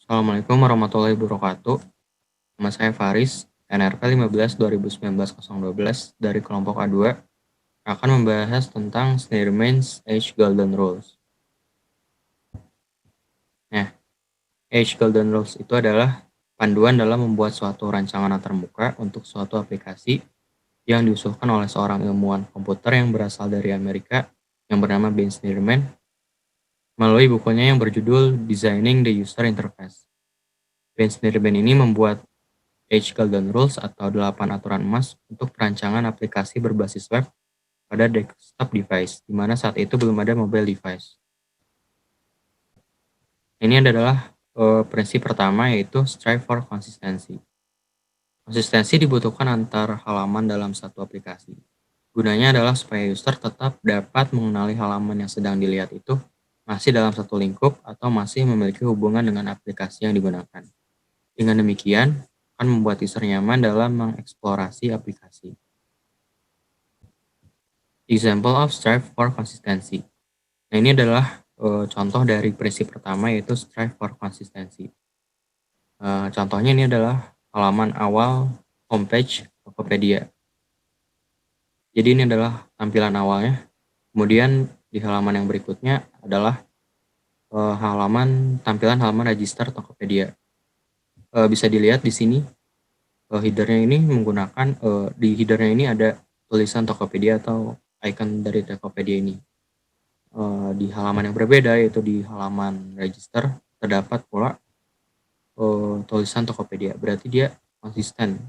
Assalamualaikum warahmatullahi wabarakatuh. Nama saya Faris, NRP 15 2019 012 dari kelompok A2 akan membahas tentang Snearman's Age Golden Rules. Nah, Age Golden Rules itu adalah panduan dalam membuat suatu rancangan antarmuka untuk suatu aplikasi yang diusulkan oleh seorang ilmuwan komputer yang berasal dari Amerika yang bernama Ben Snearman melalui bukunya yang berjudul Designing the User Interface. Ben Snearman ini membuat Age Golden Rules atau 8 aturan emas untuk perancangan aplikasi berbasis web pada desktop device, di mana saat itu belum ada mobile device. Ini adalah prinsip pertama, yaitu strive for consistency. Konsistensi dibutuhkan antar halaman dalam satu aplikasi. Gunanya adalah supaya user tetap dapat mengenali halaman yang sedang dilihat itu masih dalam satu lingkup atau masih memiliki hubungan dengan aplikasi yang digunakan. Dengan demikian, akan membuat user nyaman dalam mengeksplorasi aplikasi. Example of strive for consistency. Nah, ini adalah contoh dari prinsip pertama, yaitu strive for consistency. Contohnya ini adalah halaman awal homepage Tokopedia. Jadi ini adalah tampilan awalnya. Kemudian di halaman yang berikutnya adalah tampilan halaman register Tokopedia. Bisa dilihat di sini headernya ini menggunakan di headernya ini ada tulisan Tokopedia atau icon dari Tokopedia ini. Di halaman yang berbeda, yaitu di halaman register, terdapat pula tulisan Tokopedia. Berarti dia konsisten.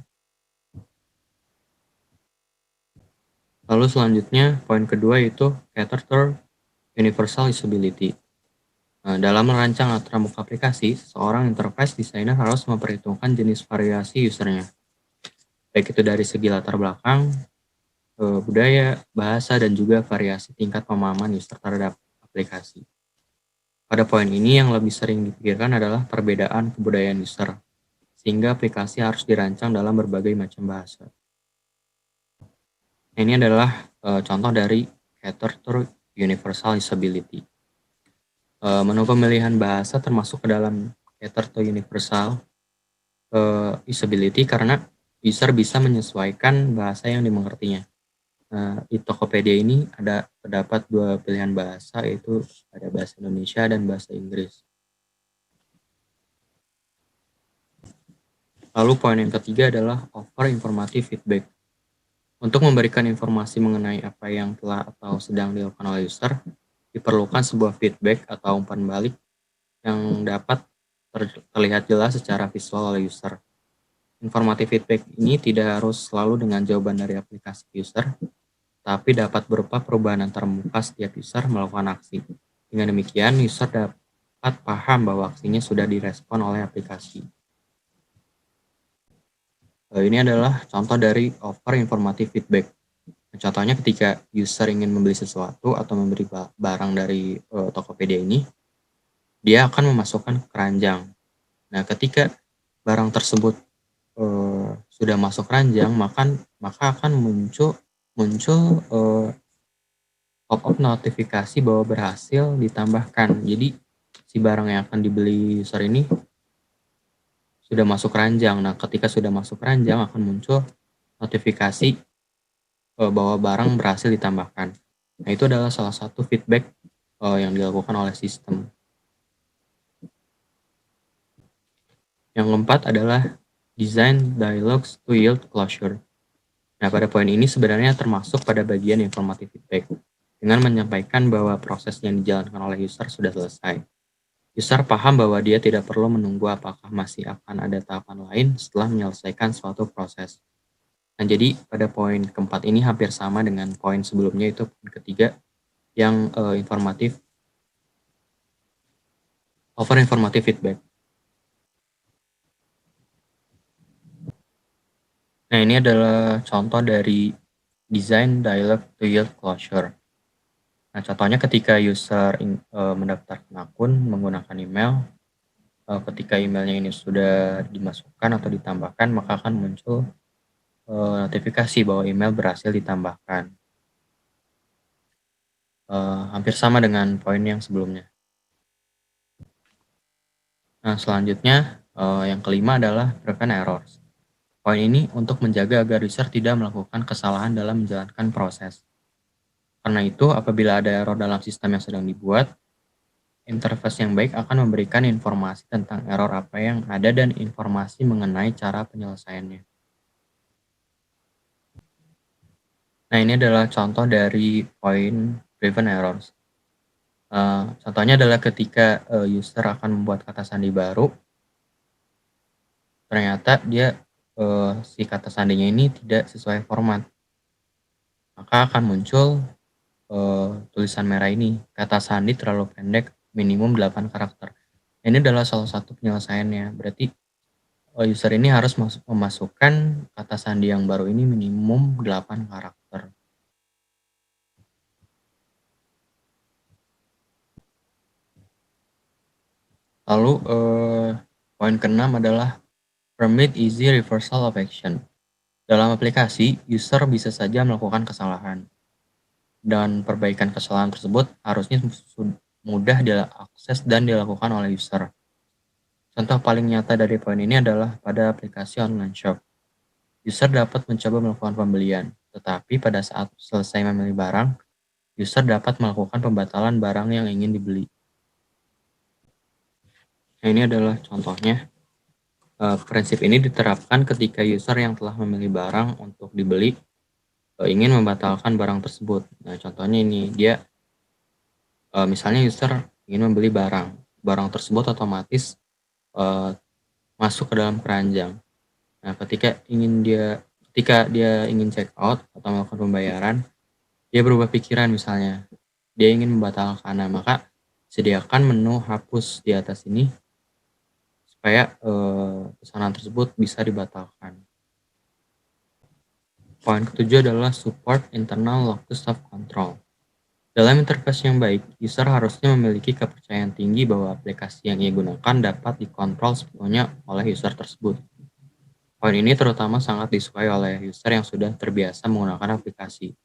Lalu selanjutnya, poin kedua yaitu cater to universal usability. Dalam merancang antarmuka aplikasi, seorang interface designer harus memperhitungkan jenis variasi usernya, baik itu dari segi latar belakang, budaya, bahasa, dan juga variasi tingkat pemahaman user terhadap aplikasi. Pada poin ini yang lebih sering dipikirkan adalah perbedaan kebudayaan user, sehingga aplikasi harus dirancang dalam berbagai macam bahasa. Ini adalah contoh dari cater to universal usability. Menu pemilihan bahasa termasuk ke dalam cater to universal usability karena user bisa menyesuaikan bahasa yang dimengertinya. Di Tokopedia ini terdapat dua pilihan bahasa, yaitu ada bahasa Indonesia dan bahasa Inggris. Lalu poin yang ketiga adalah offer informative feedback. Untuk memberikan informasi mengenai apa yang telah atau sedang dilakukan oleh user, diperlukan sebuah feedback atau umpan balik yang dapat terlihat jelas secara visual oleh user. Informatif feedback ini tidak harus selalu dengan jawaban dari aplikasi user, tapi dapat berupa perubahan antarmuka setiap user melakukan aksi. Dengan demikian, user dapat paham bahwa aksinya sudah direspon oleh aplikasi. Ini adalah contoh dari offer informative feedback. Contohnya ketika user ingin membeli sesuatu atau membeli barang dari Tokopedia ini, dia akan memasukkan keranjang. Nah, ketika barang tersebut sudah masuk keranjang, maka akan muncul pop-up notifikasi bahwa berhasil ditambahkan. Jadi si barang yang akan dibeli user ini sudah masuk keranjang. Nah, ketika sudah masuk keranjang akan muncul notifikasi bahwa barang berhasil ditambahkan. Nah, itu adalah salah satu feedback yang dilakukan oleh sistem. Yang keempat adalah design dialogues to yield closure. Nah, pada poin ini sebenarnya termasuk pada bagian informative feedback, dengan menyampaikan bahwa proses yang dijalankan oleh user sudah selesai. User paham bahwa dia tidak perlu menunggu apakah masih akan ada tahapan lain setelah menyelesaikan suatu proses. Nah, jadi pada poin keempat ini hampir sama dengan poin sebelumnya, itu poin ketiga yang informatif, over informative feedback. Nah, ini adalah contoh dari design dialogue to yield closure. Nah, contohnya ketika user mendaftarkan akun menggunakan email, ketika emailnya ini sudah dimasukkan atau ditambahkan, maka akan muncul notifikasi bahwa email berhasil ditambahkan. Hampir sama dengan poin yang sebelumnya. Nah, selanjutnya yang kelima adalah prevent errors. Poin ini untuk menjaga agar user tidak melakukan kesalahan dalam menjalankan proses. Karena itu, apabila ada error dalam sistem yang sedang dibuat, interface yang baik akan memberikan informasi tentang error apa yang ada dan informasi mengenai cara penyelesaiannya. Nah, ini adalah contoh dari poin prevent errors. Contohnya adalah ketika user akan membuat kata sandi baru, ternyata dia si kata sandinya ini tidak sesuai format, maka akan muncul tulisan merah ini, kata sandi terlalu pendek, minimum 8 karakter. Ini adalah salah satu penyelesaiannya. Berarti user ini harus memasukkan kata sandi yang baru ini minimum 8 karakter. Lalu poin keenam adalah permit easy reversal of action. Dalam aplikasi, user bisa saja melakukan kesalahan, dan perbaikan kesalahan tersebut harusnya mudah diakses dan dilakukan oleh user. Contoh paling nyata dari poin ini adalah pada aplikasi online shop. User dapat mencoba melakukan pembelian, tetapi pada saat selesai memilih barang, user dapat melakukan pembatalan barang yang ingin dibeli. Nah, ini adalah contohnya. Prinsip ini diterapkan ketika user yang telah memilih barang untuk dibeli ingin membatalkan barang tersebut. Nah, contohnya ini, dia misalnya user ingin membeli barang tersebut otomatis masuk ke dalam keranjang. Nah, ketika dia ingin check out atau melakukan pembayaran, dia berubah pikiran misalnya, dia ingin membatalkan. Nah, maka sediakan menu hapus di atas ini supaya pesanan tersebut bisa dibatalkan. Poin ketujuh adalah support internal lotus self-control. Dalam interface yang baik, user harusnya memiliki kepercayaan tinggi bahwa aplikasi yang ia gunakan dapat dikontrol sepenuhnya oleh user tersebut. Poin ini terutama sangat disukai oleh user yang sudah terbiasa menggunakan aplikasi,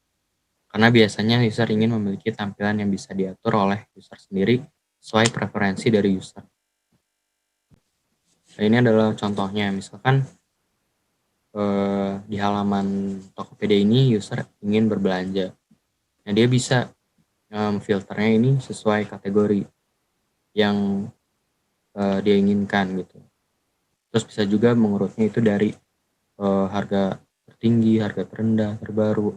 karena biasanya user ingin memiliki tampilan yang bisa diatur oleh user sendiri sesuai preferensi dari user. Nah, ini adalah contohnya, misalkan di halaman Tokopedia ini user ingin berbelanja. Nah, dia bisa filternya ini sesuai kategori yang dia inginkan gitu. Terus bisa juga mengurutnya itu dari harga tertinggi, harga terendah, terbaru.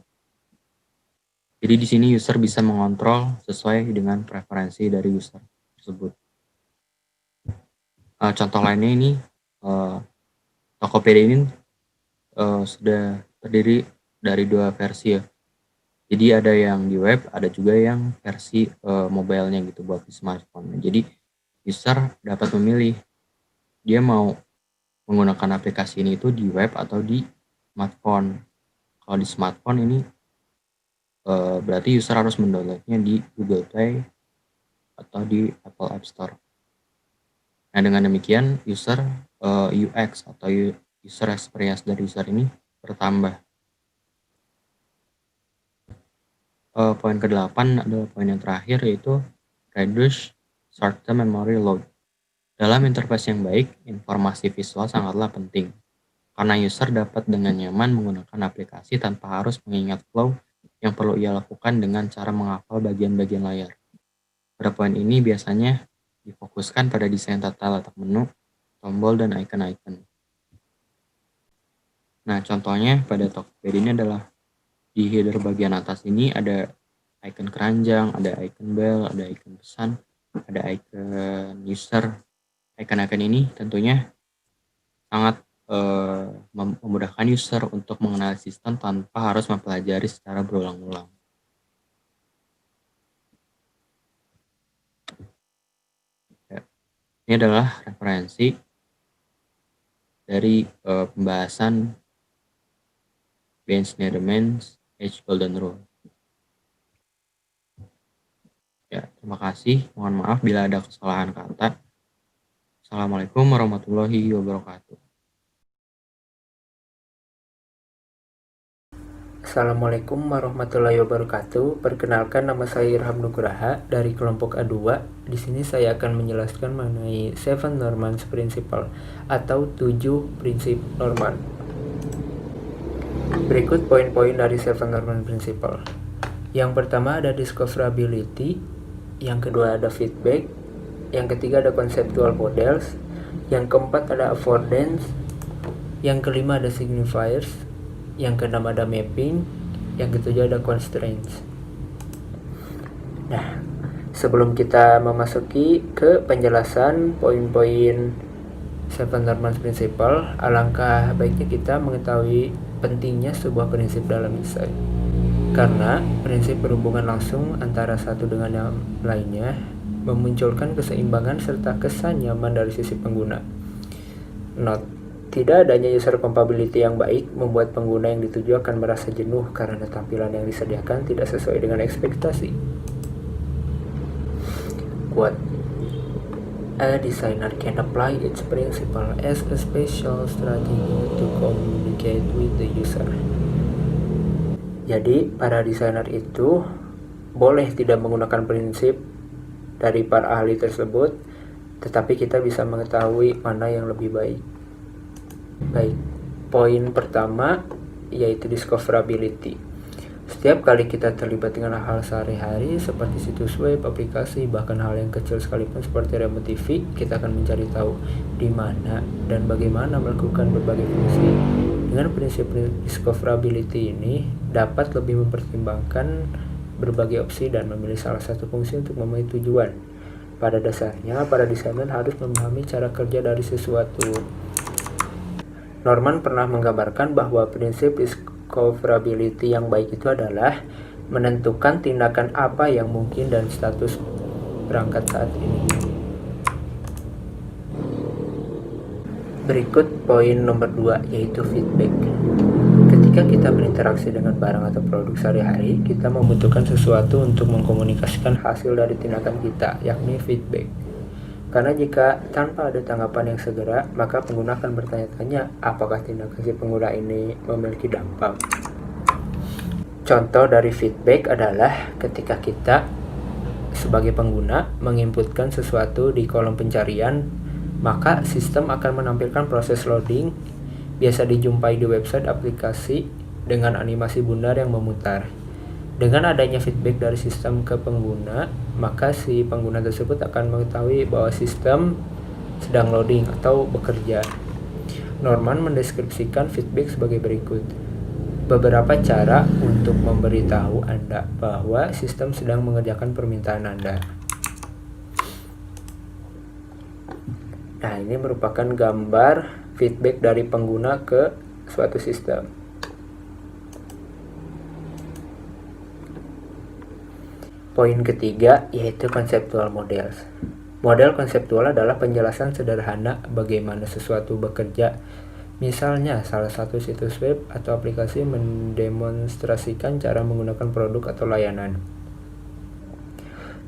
Jadi di sini user bisa mengontrol sesuai dengan preferensi dari user tersebut. Contoh lainnya ini, Tokopedia ini sudah terdiri dari 2 versi ya. Jadi ada yang di web, ada juga yang versi mobile-nya gitu buat di smartphone. Jadi user dapat memilih dia mau menggunakan aplikasi ini itu di web atau di smartphone. Kalau di smartphone ini berarti user harus mendownloadnya di Google Play atau di Apple App Store. Nah, dengan demikian user UX atau user experience dari user ini bertambah. Poin ke-8 adalah poin yang terakhir, yaitu reduce short-term memory load. Dalam interface yang baik, informasi visual sangatlah penting, karena user dapat dengan nyaman menggunakan aplikasi tanpa harus mengingat flow yang perlu ia lakukan dengan cara menghafal bagian-bagian layar. Pada poin ini biasanya difokuskan pada desain tata letak menu, tombol, dan icon-icon. Nah, contohnya pada Tokopedia ini adalah di header bagian atas ini ada icon keranjang, ada icon bell, ada icon pesan, ada icon user. Icon-icon ini tentunya sangat memudahkan user untuk mengenal sistem tanpa harus mempelajari secara berulang-ulang. Ya, ini adalah referensi dari pembahasan Ben Shneiderman's Age Golden Rule. Ya, terima kasih. Mohon maaf bila ada kesalahan kata. Assalamualaikum warahmatullahi wabarakatuh. Assalamualaikum warahmatullahi wabarakatuh. Perkenalkan, nama saya Irham Nugraha dari kelompok A2. Di sini saya akan menjelaskan mengenai 7 Norman Principle atau 7 prinsip Norman. Berikut poin-poin dari 7 Norman Principle. Yang pertama ada discoverability, yang kedua ada feedback, yang ketiga ada conceptual models, yang keempat ada affordance, yang kelima ada signifiers, yang keenam ada mapping, yang ketujuh ada constraints. Nah, sebelum kita memasuki ke penjelasan poin-poin 7 Norman Principle, alangkah baiknya kita mengetahui pentingnya sebuah prinsip dalam desain. Karena prinsip berhubungan langsung antara satu dengan yang lainnya, memunculkan keseimbangan serta kesan nyaman dari sisi pengguna. Note: tidak adanya user compatibility yang baik membuat pengguna yang dituju akan merasa jenuh karena tampilan yang disediakan tidak sesuai dengan ekspektasi. Quote: a designer can apply its principle as a special strategy to communicate with the user. Jadi, para desainer itu boleh tidak menggunakan prinsip dari para ahli tersebut, tetapi kita bisa mengetahui mana yang lebih baik. Baik, poin pertama yaitu discoverability. Setiap kali kita terlibat dengan hal sehari-hari seperti situs web, aplikasi, bahkan hal yang kecil sekalipun seperti remote TV, kita akan mencari tahu di mana dan bagaimana melakukan berbagai fungsi. Dengan prinsip discoverability ini dapat lebih mempertimbangkan berbagai opsi dan memilih salah satu fungsi untuk memenuhi tujuan. Pada dasarnya, para desainer harus memahami cara kerja dari sesuatu. Norman pernah menggambarkan bahwa prinsip discoverability yang baik itu adalah menentukan tindakan apa yang mungkin dan status perangkat saat ini. Berikut poin nomor 2 yaitu feedback. Ketika kita berinteraksi dengan barang atau produk sehari-hari, kita membutuhkan sesuatu untuk mengkomunikasikan hasil dari tindakan kita, yakni feedback. Karena jika tanpa ada tanggapan yang segera, maka pengguna akan bertanya-tanya apakah tindakan si pengguna ini memiliki dampak. Contoh dari feedback adalah ketika kita sebagai pengguna menginputkan sesuatu di kolom pencarian, maka sistem akan menampilkan proses loading, biasa dijumpai di website aplikasi dengan animasi bundar yang memutar. Dengan adanya feedback dari sistem ke pengguna, maka si pengguna tersebut akan mengetahui bahwa sistem sedang loading atau bekerja. Norman mendeskripsikan feedback sebagai berikut. Beberapa cara untuk memberitahu Anda bahwa sistem sedang mengerjakan permintaan Anda. Nah, ini merupakan gambar feedback dari pengguna ke suatu sistem. Poin ketiga yaitu conceptual models. Model konseptual adalah penjelasan sederhana bagaimana sesuatu bekerja. Misalnya, salah satu situs web atau aplikasi mendemonstrasikan cara menggunakan produk atau layanan.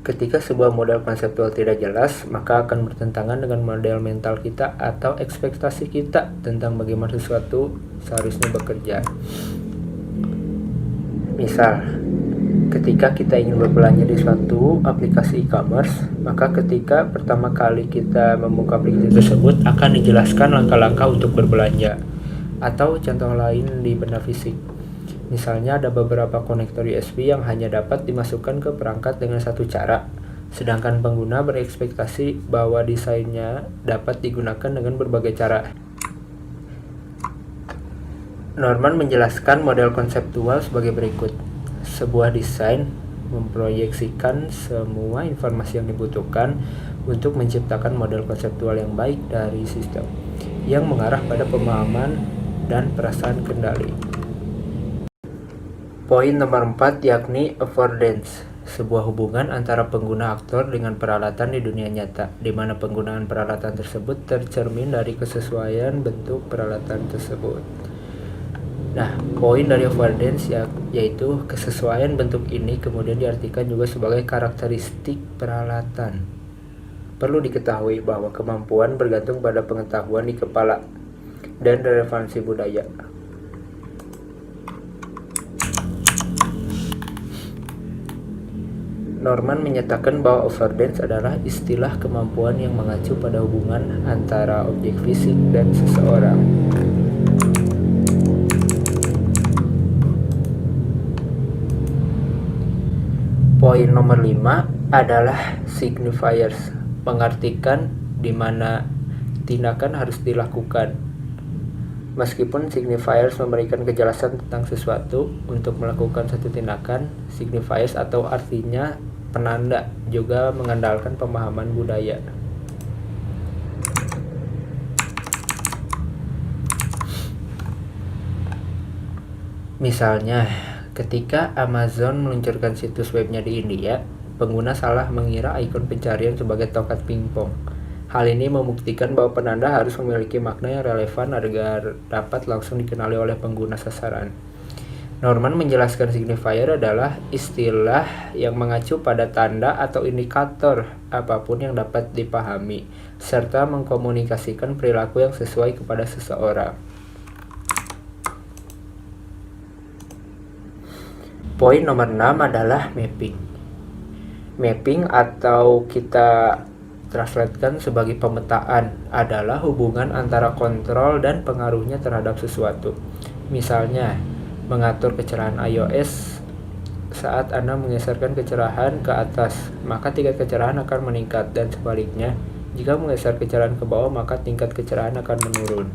Ketika sebuah model konseptual tidak jelas, maka akan bertentangan dengan model mental kita atau ekspektasi kita tentang bagaimana sesuatu seharusnya bekerja. Misal, ketika kita ingin berbelanja di suatu aplikasi e-commerce, maka ketika pertama kali kita membuka aplikasi tersebut akan dijelaskan langkah-langkah untuk berbelanja. Atau contoh lain di benda fisik. Misalnya ada beberapa konektor USB yang hanya dapat dimasukkan ke perangkat dengan satu cara, sedangkan pengguna berekspektasi bahwa desainnya dapat digunakan dengan berbagai cara. Norman menjelaskan model konseptual sebagai berikut. Sebuah desain memproyeksikan semua informasi yang dibutuhkan untuk menciptakan model konseptual yang baik dari sistem, yang mengarah pada pemahaman dan perasaan kendali. Poin nomor 4 yakni affordance, sebuah hubungan antara pengguna aktor dengan peralatan di dunia nyata, di mana penggunaan peralatan tersebut tercermin dari kesesuaian bentuk peralatan tersebut. Nah, poin dari affordance yaitu kesesuaian bentuk ini kemudian diartikan juga sebagai karakteristik peralatan. Perlu diketahui bahwa kemampuan bergantung pada pengetahuan di kepala dan relevansi budaya. Norman menyatakan bahwa overdance adalah istilah kemampuan yang mengacu pada hubungan antara objek fisik dan seseorang. Poin nomor 5 adalah signifiers, mengartikan di mana tindakan harus dilakukan. Meskipun signifiers memberikan kejelasan tentang sesuatu untuk melakukan satu tindakan, signifiers atau artinya penanda juga mengandalkan pemahaman budaya. Misalnya, ketika Amazon meluncurkan situs webnya di India, pengguna salah mengira ikon pencarian sebagai tongkat pingpong. Hal ini membuktikan bahwa penanda harus memiliki makna yang relevan agar dapat langsung dikenali oleh pengguna sasaran. Norman menjelaskan signifier adalah istilah yang mengacu pada tanda atau indikator apapun yang dapat dipahami, serta mengkomunikasikan perilaku yang sesuai kepada seseorang. Poin nomor 6 adalah mapping. Mapping atau kita translatekan sebagai pemetaan adalah hubungan antara kontrol dan pengaruhnya terhadap sesuatu. Misalnya, mengatur kecerahan iOS saat Anda menggeserkan kecerahan ke atas, maka tingkat kecerahan akan meningkat, dan sebaliknya, jika menggeser kecerahan ke bawah, maka tingkat kecerahan akan menurun.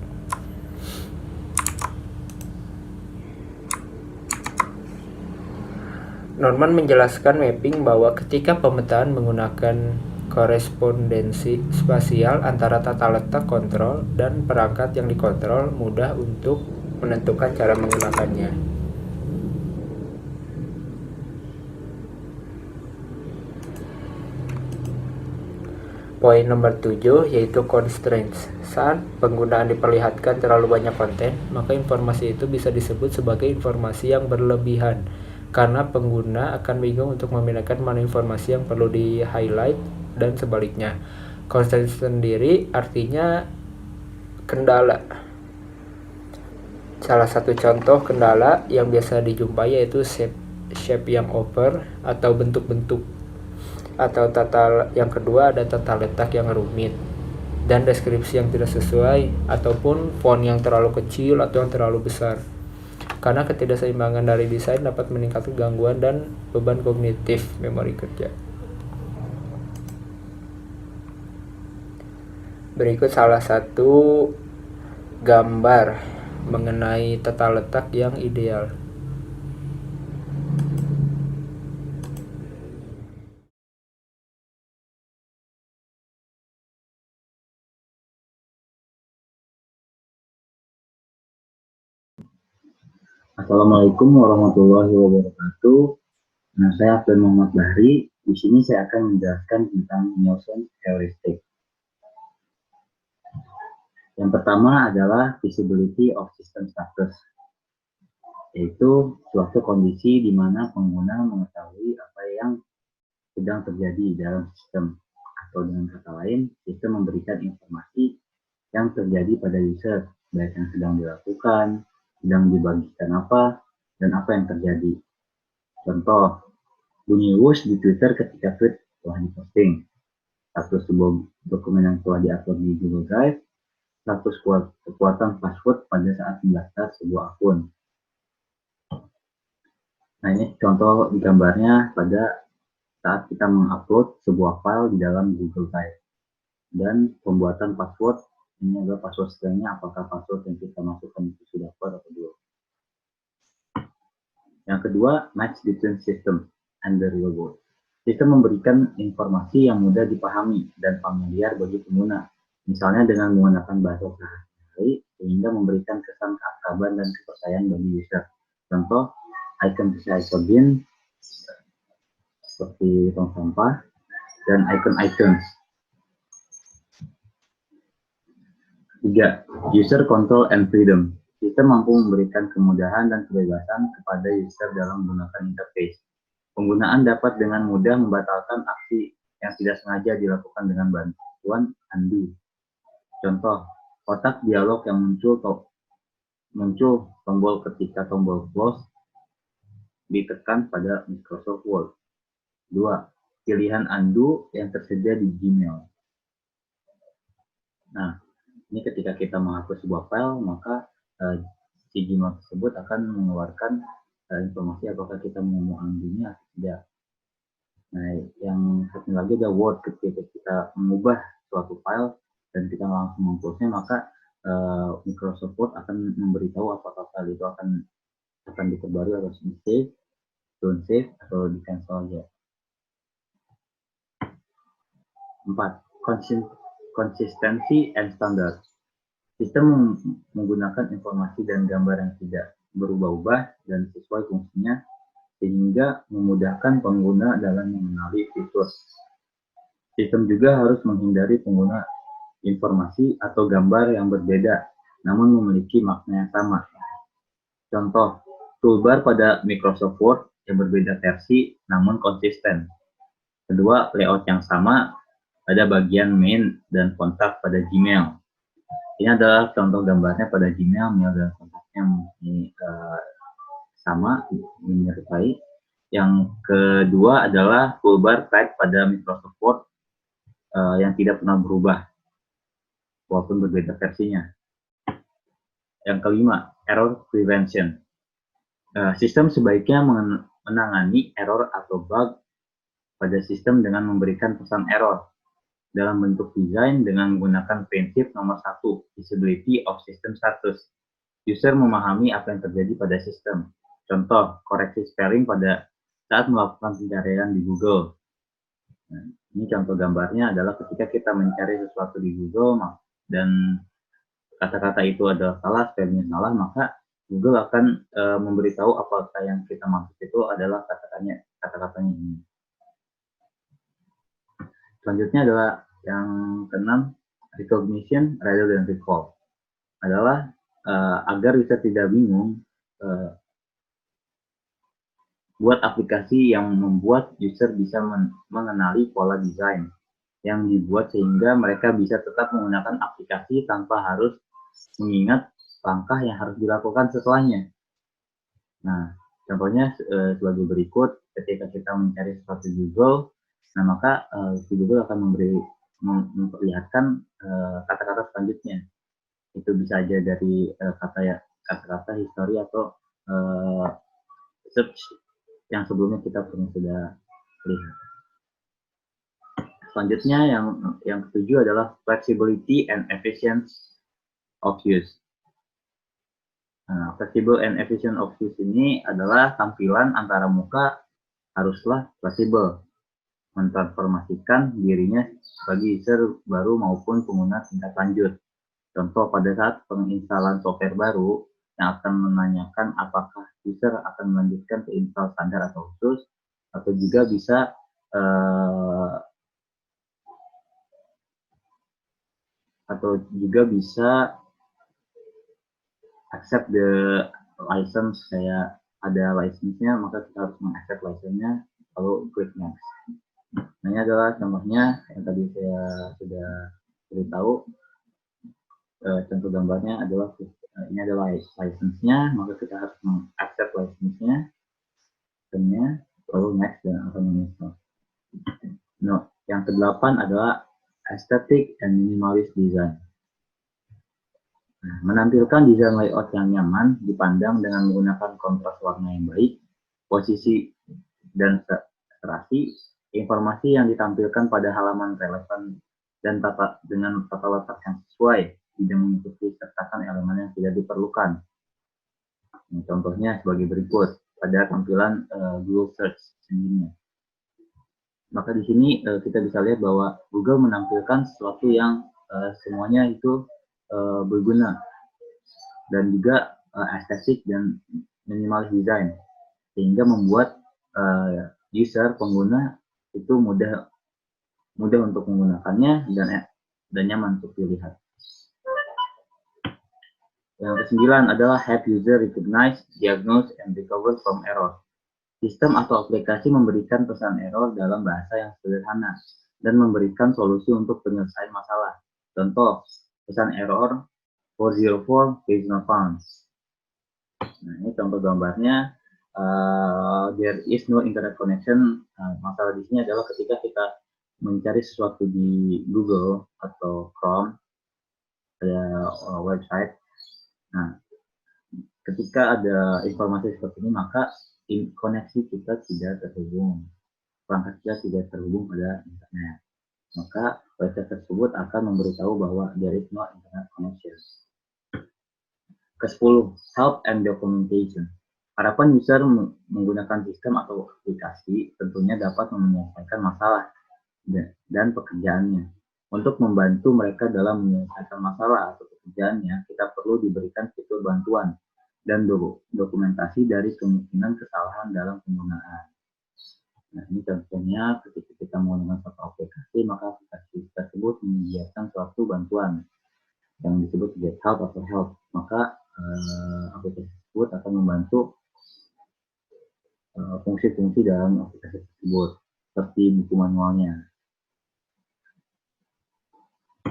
Norman menjelaskan mapping bahwa ketika pemetaan menggunakan korespondensi spasial antara tata letak kontrol dan perangkat yang dikontrol, mudah untuk menentukan cara menggunakannya. Poin nomor 7 yaitu constraints. Saat penggunaan diperlihatkan terlalu banyak konten, maka informasi itu bisa disebut sebagai informasi yang berlebihan, karena pengguna akan bingung untuk membedakan mana informasi yang perlu di-highlight dan sebaliknya. Constraint sendiri artinya kendala. Salah satu contoh kendala yang biasa dijumpai yaitu shape yang over atau bentuk-bentuk. Atau yang kedua ada tata letak yang rumit dan deskripsi yang tidak sesuai, ataupun font yang terlalu kecil atau yang terlalu besar. Karena ketidakseimbangan dari desain dapat meningkatkan gangguan dan beban kognitif memori kerja. Berikut salah satu gambar mengenai tata letak yang ideal. Assalamualaikum warahmatullahi wabarakatuh. Nah, saya Abdul Muhammad Bahri. Di sini saya akan menjelaskan tentang Nielsen heuristic. Yang pertama adalah visibility of system status, yaitu suatu kondisi di mana pengguna mengetahui apa yang sedang terjadi dalam sistem, atau dengan kata lain, sistem memberikan informasi yang terjadi pada user, baik yang sedang dilakukan, sedang dibagikan apa, dan apa yang terjadi. Contoh, bunyi whoosh di Twitter ketika tweet telah diposting, status sebuah dokumen yang telah diupload di Google Drive, status kekuatan password pada saat mendaftar sebuah akun. Nah, ini contoh di gambarnya pada saat kita mengupload sebuah file di dalam Google Drive. Dan pembuatan password, ini adalah password stringnya, apakah password yang kita masukkan itu sudah kuat atau belum. Yang kedua, match between system and the real world. Sistem memberikan informasi yang mudah dipahami dan familiar bagi pengguna, misalnya dengan menggunakan bahasa sehari-hari sehingga memberikan kesan keakraban dan kepercayaan bagi user. Contoh, icon recycle bin seperti tong sampah dan icons. 3. User control and freedom. Sistem mampu memberikan kemudahan dan kebebasan kepada user dalam menggunakan interface. Penggunaan dapat dengan mudah membatalkan aksi yang tidak sengaja dilakukan dengan bantuan undo. Contoh, kotak dialog yang muncul tombol ketika tombol close ditekan pada Microsoft Word. 2. pilihan undo yang tersedia di Gmail. Nah, ini ketika kita menghapus sebuah file, maka si Gmail tersebut akan mengeluarkan informasi apakah kita mau undo-nya atau tidak. Nah, yang satu lagi ada Word. Ketika kita mengubah suatu file dan kita langsung menghapusnya, maka Microsoft Word akan memberitahu apakah file itu akan diperbarui atau di save, don't save, atau di cancel aja. 4. Consistency and standard. Sistem menggunakan informasi dan gambar yang tidak berubah-ubah dan sesuai fungsinya, sehingga memudahkan pengguna dalam mengenali fitur. Sistem juga harus menghindari pengguna informasi atau gambar yang berbeda, namun memiliki makna yang sama. Contoh, toolbar pada Microsoft Word yang berbeda versi, namun konsisten. Kedua, layout yang sama pada bagian main dan kontak pada Gmail. Ini adalah contoh gambarnya pada Gmail, mail dan kontaknya sama, menyerupai. Yang kedua adalah toolbar tag pada Microsoft Word yang tidak pernah berubah, walaupun berbeda versinya. Yang kelima, error prevention. Sistem sebaiknya menangani error atau bug pada sistem dengan memberikan pesan error dalam bentuk desain dengan menggunakan prinsip nomor 1, visibility of system status. User memahami apa yang terjadi pada sistem. Contoh, koreksi spelling pada saat melakukan pencarian di Google. Nah, ini contoh gambarnya adalah ketika kita mencari sesuatu di Google dan kata-kata itu adalah salah, spellingnya salah, maka Google akan memberitahu apakah yang kita maksud itu adalah kata-katanya ini. Selanjutnya adalah yang keenam, recognition rather than recall. Adalah agar user tidak bingung, buat aplikasi yang membuat user bisa mengenali pola desain yang dibuat sehingga mereka bisa tetap menggunakan aplikasi tanpa harus mengingat langkah yang harus dilakukan setelahnya. Nah, contohnya sebagai berikut, ketika kita mencari sesuatu di Google, nah maka Google akan memperlihatkan kata-kata selanjutnya. Itu bisa aja dari kata-kata history atau search yang sebelumnya kita pernah sudah lihat. Selanjutnya yang ketujuh adalah flexibility and efficiency of use. Nah, flexible and efficient of use ini adalah tampilan antara muka haruslah fleksibel, mentransformasikan dirinya bagi user baru maupun pengguna tingkat lanjut. Contoh, pada saat penginstalan software baru yang akan menanyakan apakah user akan melanjutkan ke install standar atau khusus, atau juga bisa accept the license, kayak ada license-nya, maka kita harus mengaccept license-nya, lalu klik next. Nah, ini adalah contohnya yang tadi saya sudah beritahu. Contoh gambarnya adalah ini adalah license-nya, maka kita harus mengaccept license-nya, lalu next dan akan menginstall. No, yang ke-8 adalah aesthetic and minimalist design. Nah, menampilkan desain layout yang nyaman dipandang dengan menggunakan kontras warna yang baik, posisi dan serasi, informasi yang ditampilkan pada halaman relevan dan dengan tata letak yang sesuai, tidak mengikuti sertakan elemen yang tidak diperlukan. Nah, contohnya sebagai berikut pada tampilan Google Search Engine. Maka di sini kita bisa lihat bahwa Google menampilkan sesuatu yang semuanya itu berguna dan juga estetik dan minimalis design, sehingga membuat user pengguna itu mudah untuk menggunakannya dan nyaman untuk dilihat. Yang ke-9 adalah help user recognize, diagnose, and recover from error. Sistem atau aplikasi memberikan pesan error dalam bahasa yang sederhana dan memberikan solusi untuk penyelesaian masalah. Contoh, pesan error 404 page not found. Nah, ini contoh gambarnya. there is no internet connection. Masalah di sini adalah ketika kita mencari sesuatu di Google atau Chrome, ada website. Nah, ketika ada informasi seperti ini, maka koneksi kita tidak terhubung, perangkat kita tidak terhubung pada internet. Maka website tersebut akan memberitahu bahwa there is no internet connection. Ke-10, help and documentation. Harapan user menggunakan sistem atau aplikasi tentunya dapat menyelesaikan masalah dan pekerjaannya. Untuk membantu mereka dalam menyelesaikan masalah atau pekerjaannya, kita perlu diberikan fitur bantuan dan dokumentasi dari kemungkinan kesalahan dalam penggunaan. Nah, ini contohnya ketika kita menggunakan suatu aplikasi, maka aplikasi tersebut menyediakan suatu bantuan yang disebut get help atau help. Maka aplikasi tersebut akan membantu fungsi-fungsi dalam aplikasi tersebut, seperti buku manualnya.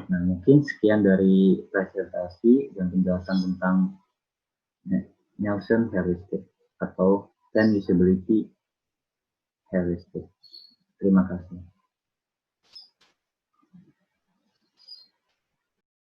Nah, mungkin sekian dari presentasi dan penjelasan tentang Nelson heuristic atau 10 usability heuristic. Terima kasih.